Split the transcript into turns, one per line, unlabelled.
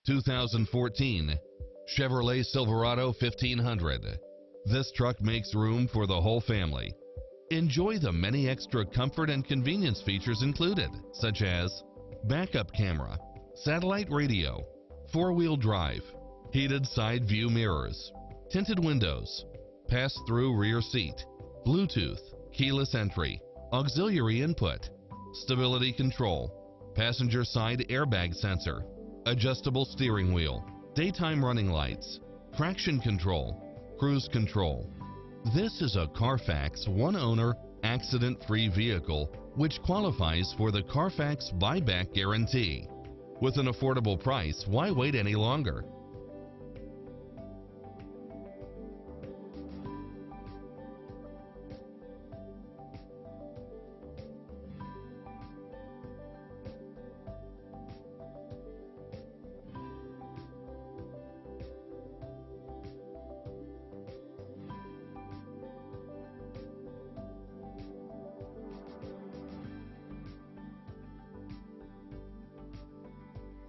2014 Chevrolet Silverado 1500. This truck makes room for the whole family. Enjoy the many extra comfort and convenience features included, such as backup camera, satellite radio, four-wheel drive, heated side view mirrors, tinted windows, pass-through rear seat, Bluetooth, keyless entry, auxiliary input, stability control, passenger side airbag sensor, adjustable steering wheel, daytime running lights, traction control, cruise control. This is a Carfax one-owner, accident-free vehicle which qualifies for the Carfax buyback guarantee. With an affordable price, why wait any longer?